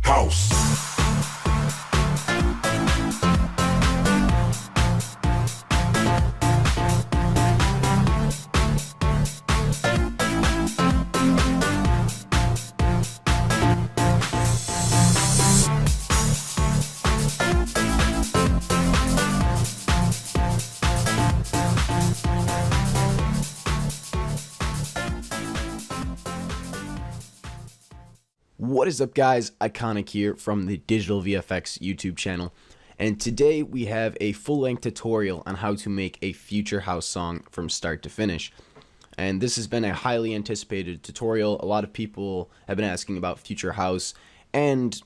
House. What is up, guys? Iconic here from the Digital VFX YouTube channel, and today we have a full-length tutorial on how to make a future house song from start to finish. And this has been a highly anticipated tutorial. A lot of people have been asking about future house and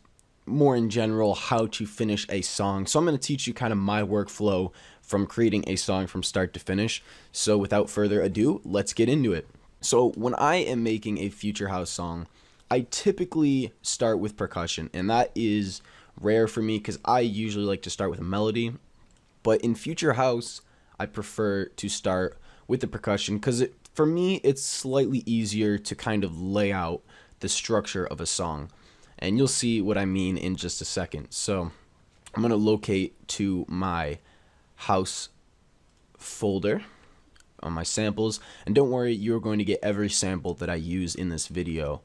more in general how to finish a song. So I'm going to teach you kind of my workflow from creating a song from start to finish. So without further ado, let's get into it. So when I am making a future house song, I typically start with percussion, and that is rare for me because I usually like to start with a melody. But in future house, I prefer to start with the percussion because for me, it's slightly easier to kind of lay out the structure of a song. And you'll see what I mean in just a second. So I'm going to locate to my house folder on my samples. And don't worry, you're going to get every sample that I use in this video.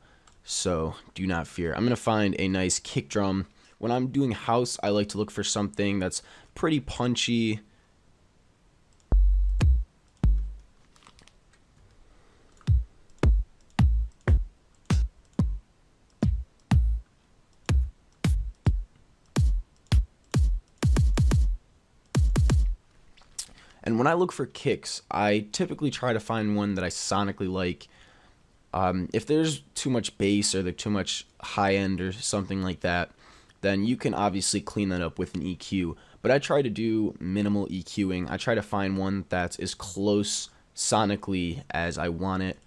So do not fear. I'm going to find a nice kick drum. When I'm doing house, I like to look for something that's pretty punchy. And when I look for kicks, I typically try to find one that I sonically like. If there's too much bass or there's too much high end or something like that, then you can obviously clean that up with an EQ. But I try to do minimal EQing. I try to find one that's as close sonically as I want it.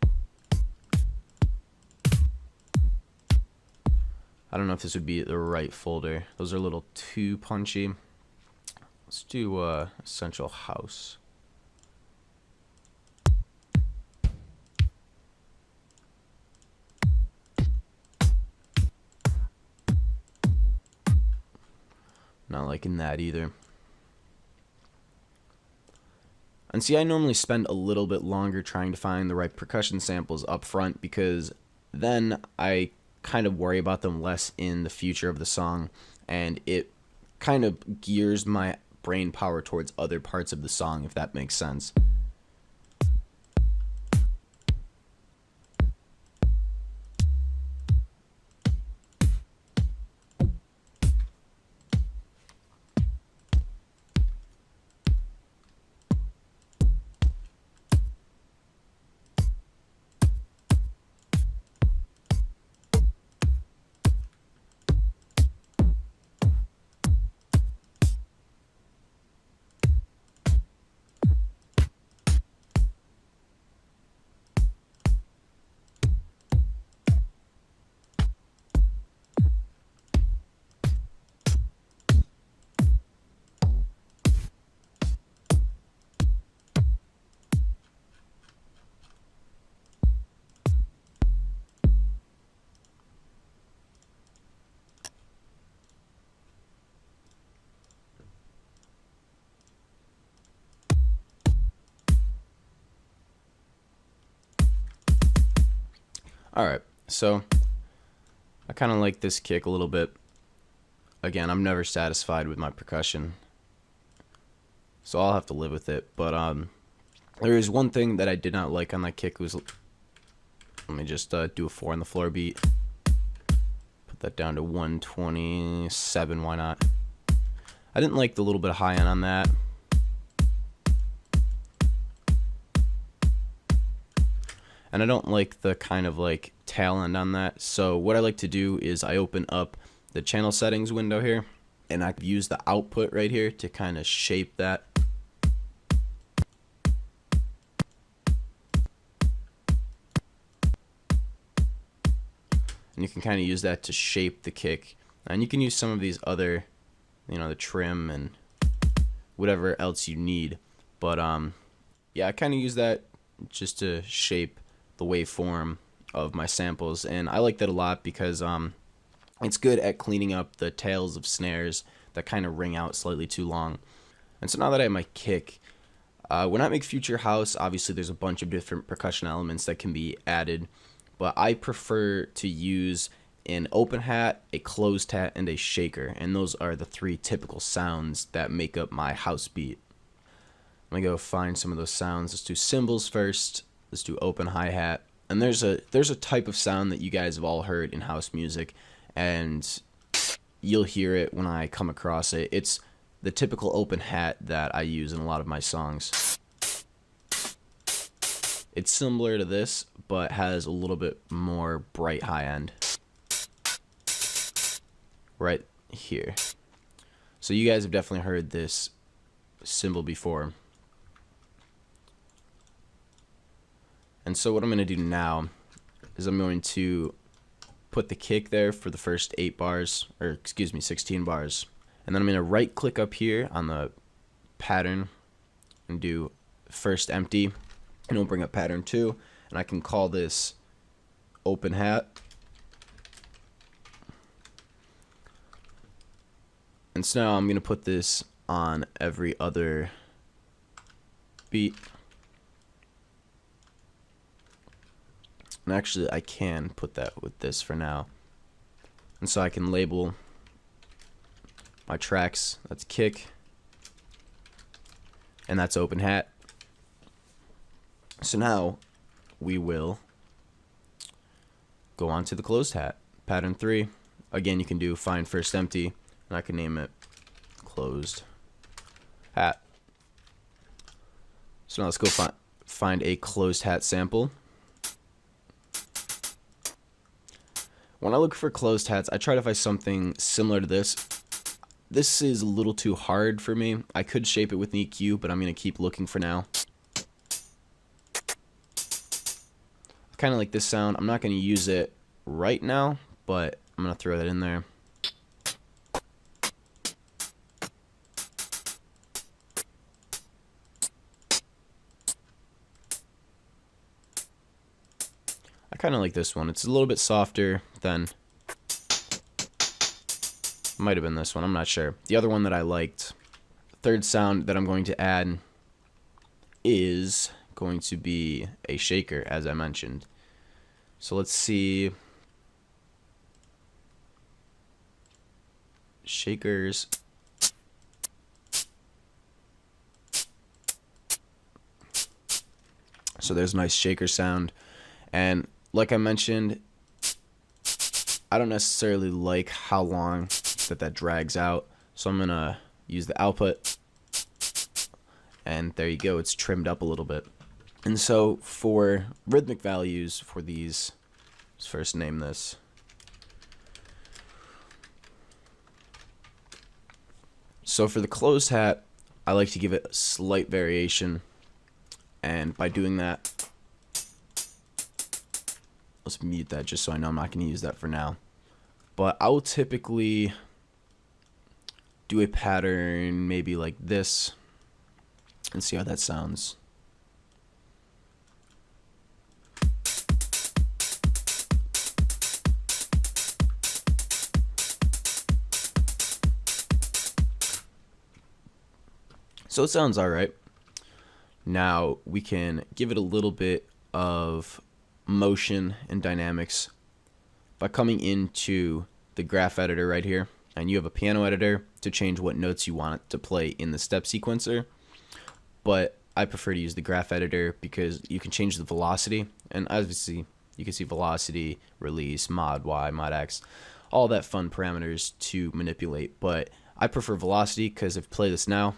I don't know if this would be the right folder. Those are a little too punchy. Let's do Essential House. Not liking that either. And see, I normally spend a little bit longer trying to find the right percussion samples up front because then I kind of worry about them less in the future of the song, and it kind of gears my brain power towards other parts of the song, if that makes sense. Alright, so I kind of like this kick a little bit. Again, I'm never satisfied with my percussion, so I'll have to live with it. But there is one thing that I did not like on that kick. Was, let me just do a 4 on the floor beat. Put that down to 127, why not? I didn't like the little bit of high end on that. And I don't like the kind of like tail end on that. So what I like to do is I open up the channel settings window here, and I use the output right here to kind of shape that. and you can kind of use that to shape the kick. And you can use some of these other, the trim and whatever else you need. But yeah, I kind of use that just to shape the waveform of my samples, and I like that a lot because it's good at cleaning up the tails of snares that kind of ring out slightly too long. And so now that I have my kick, when I make future house, obviously there's a bunch of different percussion elements that can be added, but I prefer to use an open hat, a closed hat, and a shaker, and those are the three typical sounds that make up my house beat. I'm gonna go find some of those sounds. Let's do cymbals first. Let's do open hi-hat. And there's a type of sound that you guys have all heard in house music, and you'll hear it when I come across it. It's the typical open hat that I use in a lot of my songs. It's similar to this, but has a little bit more bright high end. Right here. So you guys have definitely heard this cymbal before. And so what I'm going to do now is I'm going to put the kick there for the first 8 bars, or excuse me, 16 bars. And then I'm going to right click up here on the pattern and do first empty, and it'll bring up pattern 2, and I can call this open hat. And so now I'm going to put this on every other beat. And actually, I can put that with this for now. And so I can label my tracks. That's kick. And that's open hat. So now we will go on to the closed hat. Pattern 3. Again, you can do find first empty. And I can name it closed hat. So now let's go find a closed hat sample. When I look for closed hats, I try to find something similar to this. This is a little too hard for me. I could shape it with an EQ, but I'm going to keep looking for now. Kind of like this sound. I'm not going to use it right now, but I'm going to throw that in there. I kind of like this one. It's a little bit softer than, might have been this one, I'm not sure. The other one that I liked, third sound that I'm going to add is going to be a shaker, as I mentioned. So let's see. Shakers. So there's a nice shaker sound. And like I mentioned, I don't necessarily like how long that drags out. So I'm going to use the output. And there you go. It's trimmed up a little bit. And so for rhythmic values for these, let's first name this. So for the closed hat, I like to give it a slight variation. And by doing that, let's mute that just so I know I'm not going to use that for now. But I will typically do a pattern maybe like this and see how that sounds. So it sounds alright. Now we can give it a little bit of motion and dynamics by coming into the graph editor right here, and you have a piano editor to change what notes you want it to play in the step sequencer, but I prefer to use the graph editor because you can change the velocity, and obviously you can see velocity, release, mod Y, mod X, all that fun parameters to manipulate, but I prefer velocity because if I play this now,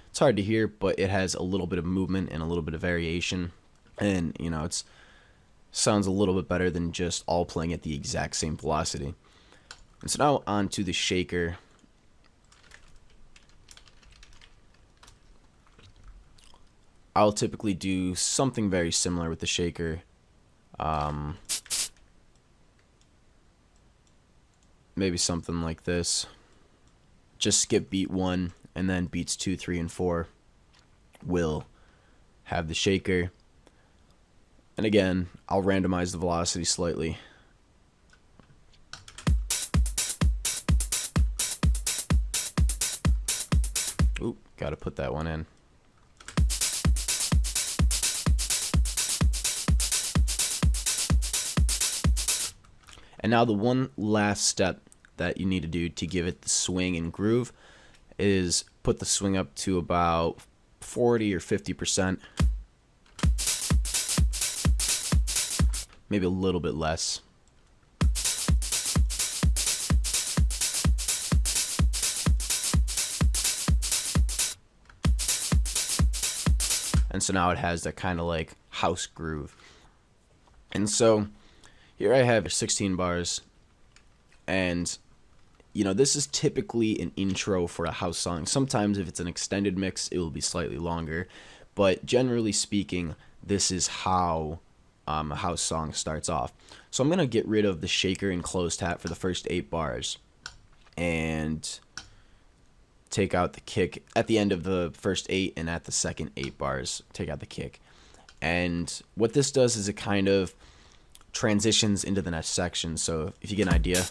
it's hard to hear, but it has a little bit of movement and a little bit of variation. And, you know, it sounds a little bit better than just all playing at the exact same velocity. And so now on to the shaker. I'll typically do something very similar with the shaker. maybe something like this. Just skip beat 1, and then beats 2, 3, and 4 will have the shaker. And again, I'll randomize the velocity slightly. Oop, gotta put that one in. And now the one last step that you need to do to give it the swing and groove is put the swing up to about 40 or 50%. Maybe a little bit less. And so now it has that kind of like house groove. And so here I have 16 bars, and you know, this is typically an intro for a house song. Sometimes if it's an extended mix, it will be slightly longer, but generally speaking, this is how a house song starts off. So I'm gonna get rid of the shaker and closed hat for the first 8 bars, and take out the kick at the end of the first 8, and at the second 8 bars, take out the kick. And what this does is it kind of transitions into the next section. So if you get an idea.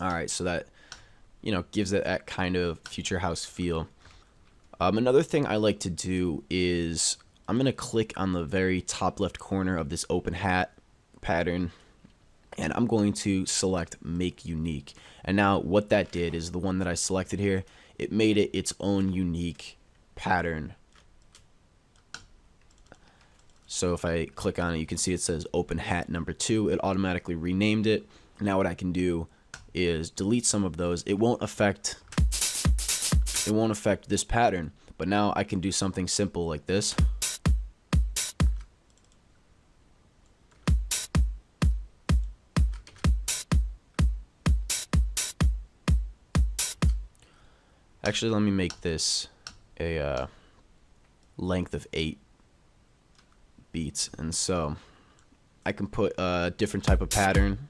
Alright, so that, you know, gives it that kind of future house feel. Another thing I like to do is I'm going to click on the very top left corner of this open hat pattern, and I'm going to select Make Unique. And now what that did is the one that I selected here, it made it its own unique pattern. So if I click on it, you can see it says open hat number 2. It automatically renamed it. Now what I can do is delete some of those. It won't affect this pattern, but now I can do something simple like this. Actually, let me make this a length of 8 beats, and so I can put a different type of pattern.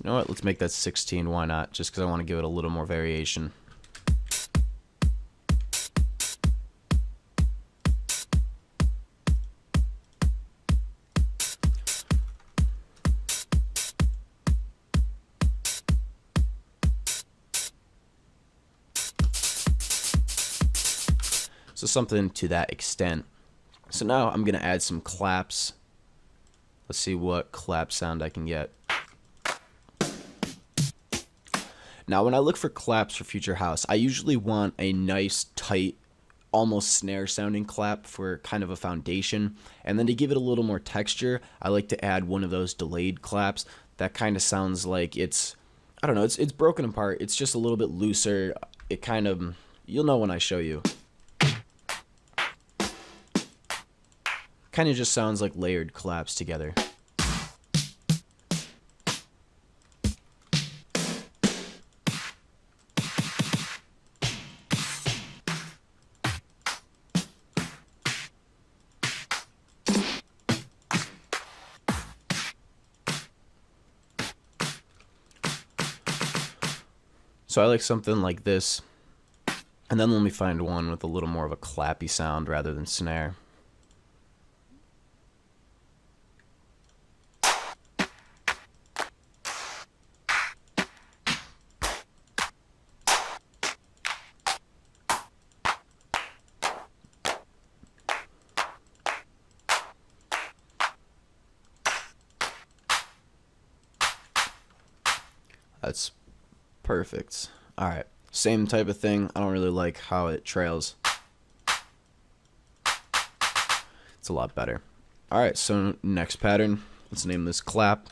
You know what, let's make that 16, why not? Just because I want to give it a little more variation. So something to that extent. So now I'm going to add some claps. Let's see what clap sound I can get. Now when I look for claps for future house, I usually want a nice, tight, almost snare sounding clap for kind of a foundation. And then to give it a little more texture, I like to add one of those delayed claps. That kind of sounds like it's, I don't know, it's broken apart. It's just a little bit looser. It kind of, you'll know when I show you. Kind of just sounds like layered claps together. So I like something like this, and then let me find one with a little more of a clappy sound rather than snare. That's perfect. Alright, same type of thing. I don't really like how it trails. It's a lot better. Alright, so next pattern. Let's name this clap.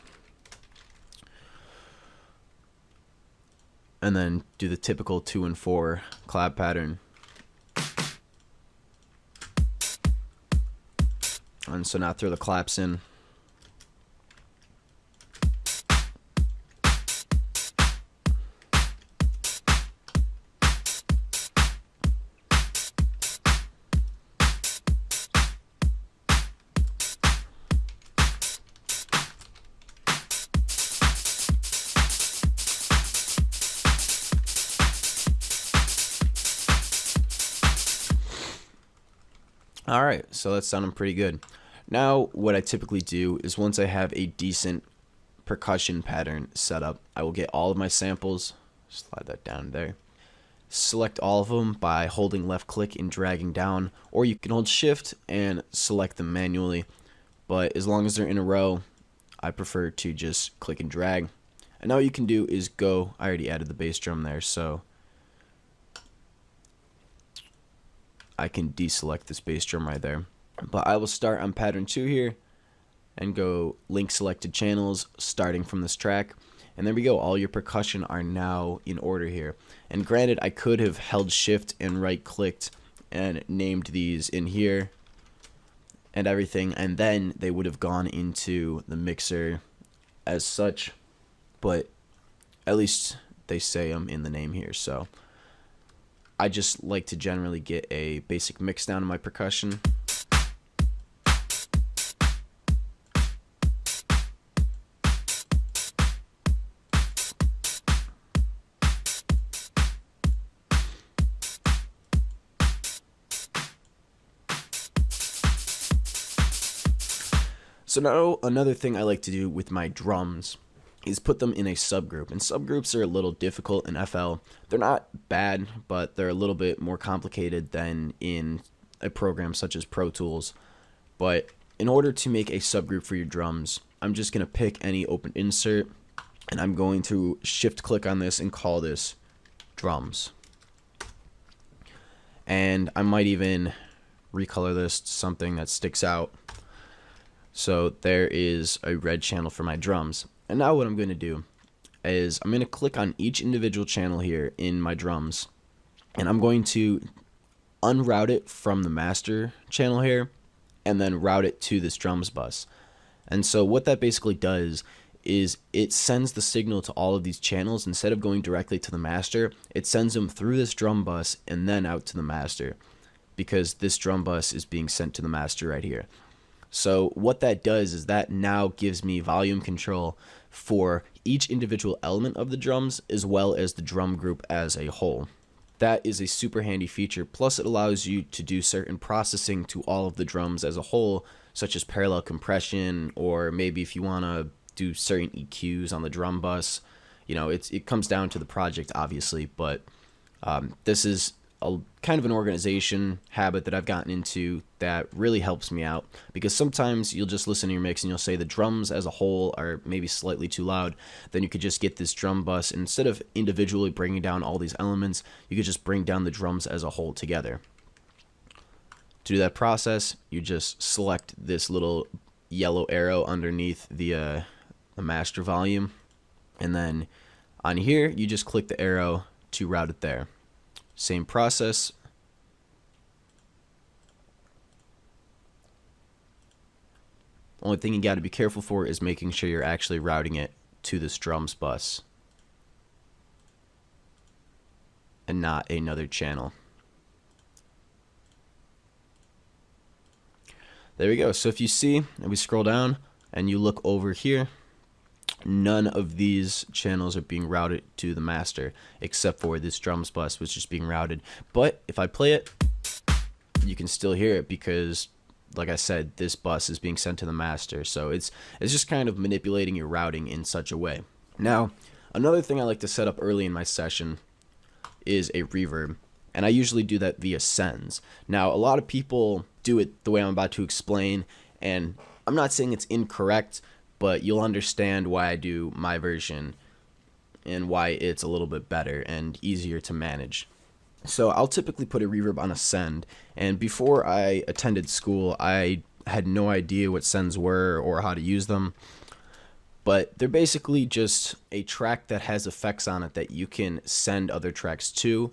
And then do the typical 2 and 4 clap pattern. And so now throw the claps in. Alright, so that's sounding pretty good. Now, what I typically do is once I have a decent percussion pattern set up, I will get all of my samples, slide that down there, select all of them by holding left click and dragging down, or you can hold shift and select them manually, but as long as they're in a row, I prefer to just click and drag. And now what you can do is go, I already added the bass drum there, so I can deselect this bass drum right there. But I will start on pattern 2 here and go link selected channels starting from this track. And there we go, all your percussion are now in order here. And granted, I could have held shift and right clicked and named these in here and everything, and then they would have gone into the mixer as such, but at least they say them in the name here. So I just like to generally get a basic mix down of my percussion. So now another thing I like to do with my drums is put them in a subgroup. And subgroups are a little difficult in FL. They're not bad, but they're a little bit more complicated than in a program such as Pro Tools. But in order to make a subgroup for your drums, I'm just going to pick any open insert, and I'm going to shift click on this and call this drums. And I might even recolor this to something that sticks out. So there is a red channel for my drums. And now what I'm going to do is I'm going to click on each individual channel here in my drums, and I'm going to unroute it from the master channel here and then route it to this drums bus. And so what that basically does is it sends the signal to all of these channels. Instead of going directly to the master, it sends them through this drum bus and then out to the master, because this drum bus is being sent to the master right here. So what that does is that now gives me volume control for each individual element of the drums as well as the drum group as a whole. That is a super handy feature. Plus it allows you to do certain processing to all of the drums as a whole, such as parallel compression, or maybe if you want to do certain EQs on the drum bus. You know, it comes down to the project obviously, but this is a kind of an organization habit that I've gotten into that really helps me out, because sometimes you'll just listen to your mix and you'll say the drums as a whole are maybe slightly too loud. Then you could just get this drum bus, and instead of individually bringing down all these elements, you could just bring down the drums as a whole together. To do that process, you just select this little yellow arrow underneath the master volume, and then on here you just click the arrow to route it there. Same process. Only thing you got to be careful for is making sure you're actually routing it to this drums bus and not another channel. There we go. So if you see, and we scroll down and you look over here, none of these channels are being routed to the master except for this drums bus, which is being routed. But if I play it, you can still hear it because, like I said, this bus is being sent to the master. So it's just kind of manipulating your routing in such a way. Now, another thing I like to set up early in my session is a reverb, and I usually do that via sends. Now, a lot of people do it the way I'm about to explain, and I'm not saying it's incorrect, but you'll understand why I do my version and why it's a little bit better and easier to manage. So I'll typically put a reverb on a send, and before I attended school, I had no idea what sends were or how to use them, but they're basically just a track that has effects on it that you can send other tracks to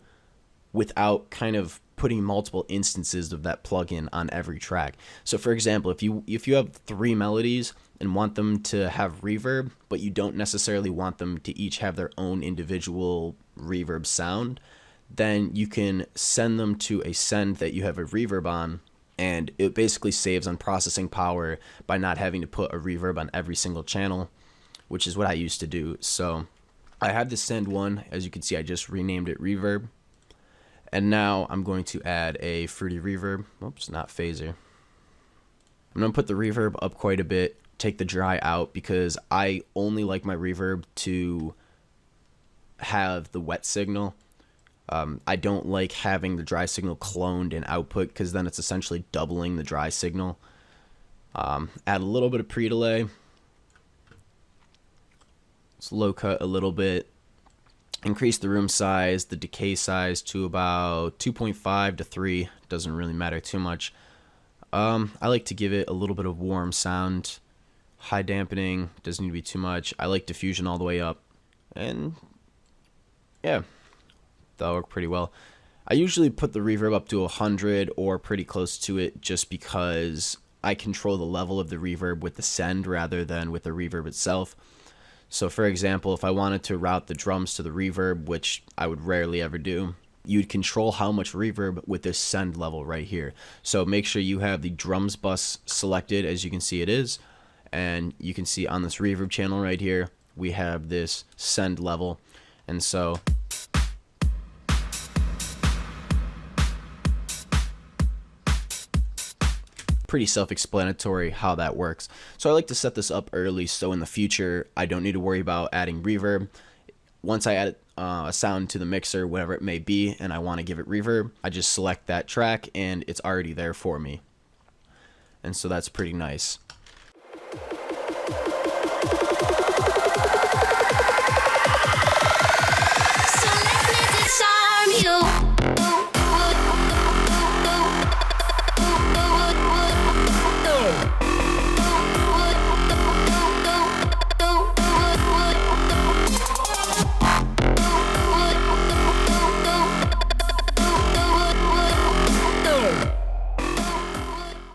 without kind of putting multiple instances of that plugin on every track. So for example, if you have 3 melodies and want them to have reverb, but you don't necessarily want them to each have their own individual reverb sound, then you can send them to a send that you have a reverb on, and it basically saves on processing power by not having to put a reverb on every single channel, which is what I used to do. So I have the send one. As you can see, I just renamed it reverb. And now I'm going to add a fruity reverb. Oops, not phaser. I'm going to put the reverb up quite a bit, take the dry out, because I only like my reverb to have the wet signal. I don't like having the dry signal cloned in output, because then it's essentially doubling the dry signal. Add a little bit of pre-delay. Let's low cut a little bit. Increase the room size, the decay size to about 2.5 to 3. Doesn't really matter too much. I like to give it a little bit of warm sound. High dampening, doesn't need to be too much. I like diffusion all the way up. And yeah, that'll work pretty well. I usually put the reverb up to 100 or pretty close to it, just because I control the level of the reverb with the send rather than with the reverb itself. So for example, if I wanted to route the drums to the reverb, which I would rarely ever do, you'd control how much reverb with this send level right here. So make sure you have the drums bus selected, as you can see it is. And you can see on this reverb channel right here, we have this send level. And so pretty self-explanatory how that works. So I like to set this up early, so in the future I don't need to worry about adding reverb. Once I add a sound to the mixer, whatever it may be, and I want to give it reverb, I just select that track and it's already there for me. And so that's pretty nice.